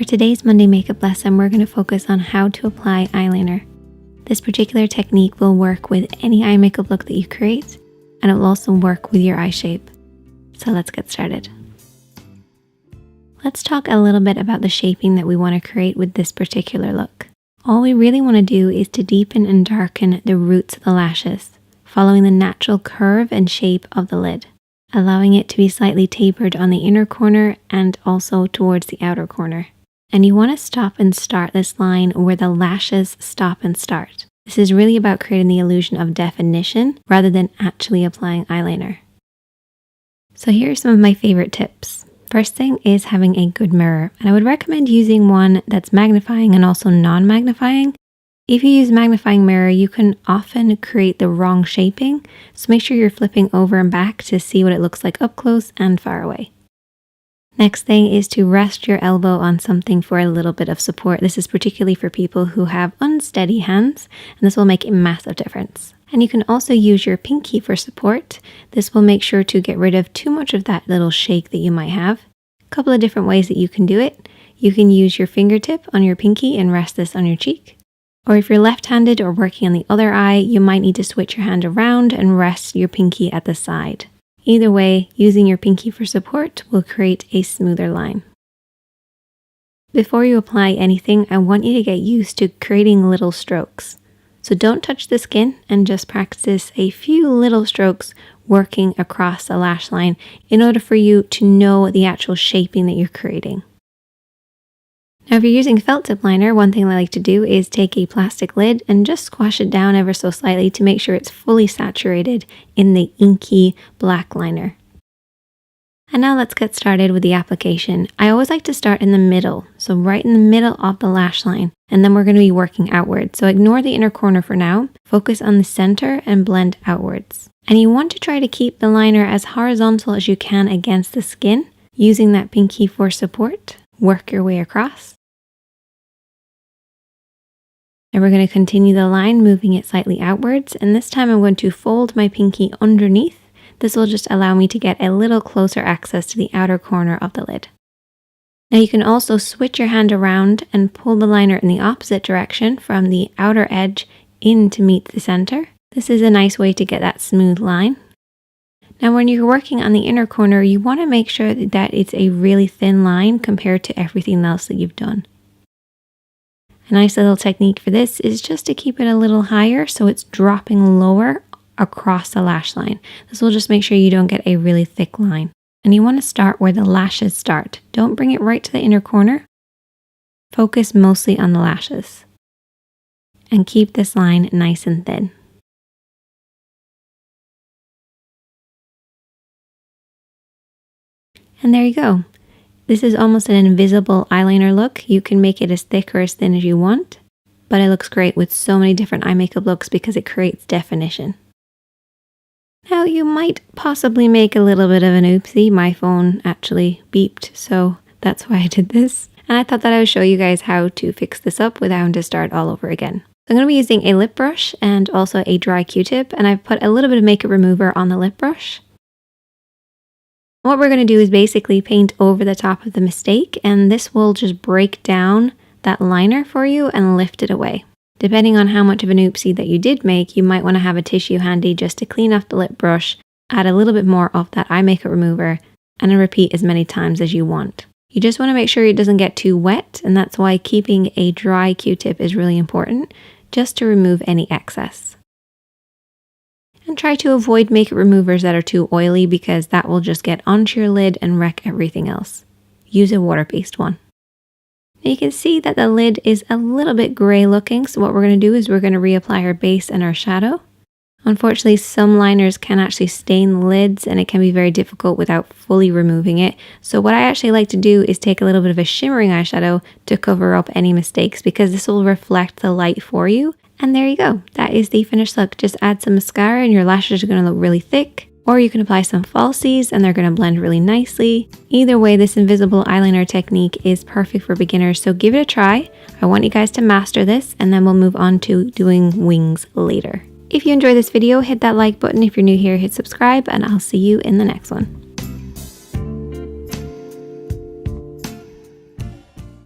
For today's Monday makeup lesson, we're going to focus on how to apply eyeliner. This particular technique will work with any eye makeup look that you create, and it will also work with your eye shape. So let's get started. Let's talk a little bit about the shaping that we want to create with this particular look. All we really want to do is to deepen and darken the roots of the lashes, following the natural curve and shape of the lid, allowing it to be slightly tapered on the inner corner and also towards the outer corner. And you want to stop and start this line where the lashes stop and start. This is really about creating the illusion of definition rather than actually applying eyeliner. So here are some of my favorite tips. First thing is having a good mirror, and I would recommend using one that's magnifying and also non-magnifying. If you use magnifying mirror, you can often create the wrong shaping, so make sure you're flipping over and back to see what it looks like up close and far away. Next thing is to rest your elbow on something for a little bit of support. This is particularly for people who have unsteady hands, and this will make a massive difference. And you can also use your pinky for support. This will make sure to get rid of too much of that little shake that you might have. A couple of different ways that you can do it. You can use your fingertip on your pinky and rest this on your cheek. Or if you're left-handed or working on the other eye, you might need to switch your hand around and rest your pinky at the side. Either way, using your pinky for support will create a smoother line. Before you apply anything, I want you to get used to creating little strokes. So don't touch the skin and just practice a few little strokes working across the lash line in order for you to know the actual shaping that you're creating. Now, if you're using felt tip liner, one thing I like to do is take a plastic lid and just squash it down ever so slightly to make sure it's fully saturated in the inky black liner. And now let's get started with the application. I always like to start in the middle, so right in the middle of the lash line, and then we're going to be working outward. So ignore the inner corner for now, focus on the center and blend outwards. And you want to try to keep the liner as horizontal as you can against the skin, using that pinky for support. Work your way across. And we're going to continue the line, moving it slightly outwards, and this time I'm going to fold my pinky underneath. This will just allow me to get a little closer access to the outer corner of the lid. Now you can also switch your hand around and pull the liner in the opposite direction from the outer edge in to meet the center. This is a nice way to get that smooth line. Now when you're working on the inner corner, you want to make sure that it's a really thin line compared to everything else that you've done. A nice little technique for this is just to keep it a little higher so it's dropping lower across the lash line. This will just make sure you don't get a really thick line. And you want to start where the lashes start. Don't bring it right to the inner corner. Focus mostly on the lashes. And keep this line nice and thin. And there you go. This is almost an invisible eyeliner look. You can make it as thick or as thin as you want, but it looks great with so many different eye makeup looks because it creates definition. Now you might possibly make a little bit of an oopsie. My phone actually beeped, so that's why I did this. And I thought that I would show you guys how to fix this up without having to start all over again. So I'm going to be using a lip brush and also a dry Q-tip, and I've put a little bit of makeup remover on the lip brush. What we're going to do is basically paint over the top of the mistake, and this will just break down that liner for you and lift it away. Depending on how much of an oopsie that you did make, you might want to have a tissue handy just to clean off the lip brush, add a little bit more of that eye makeup remover, and then repeat as many times as you want. You just want to make sure it doesn't get too wet, and that's why keeping a dry Q-tip is really important, just to remove any excess. And try to avoid makeup removers that are too oily because that will just get onto your lid and wreck everything else. Use a water-based one. You can see that the lid is a little bit gray looking, so what we're going to do is we're going to reapply our base and our shadow. Unfortunately, some liners can actually stain the lids and it can be very difficult without fully removing it. So what I actually like to do is take a little bit of a shimmering eyeshadow to cover up any mistakes because this will reflect the light for you. And there you go. That is the finished look. Just add some mascara and your lashes are going to look really thick. Or you can apply some falsies and they're going to blend really nicely. Either way, this invisible eyeliner technique is perfect for beginners, so give it a try. I want you guys to master this and then we'll move on to doing wings later. If you enjoyed this video, hit that like button. If you're new here, hit subscribe and I'll see you in the next one.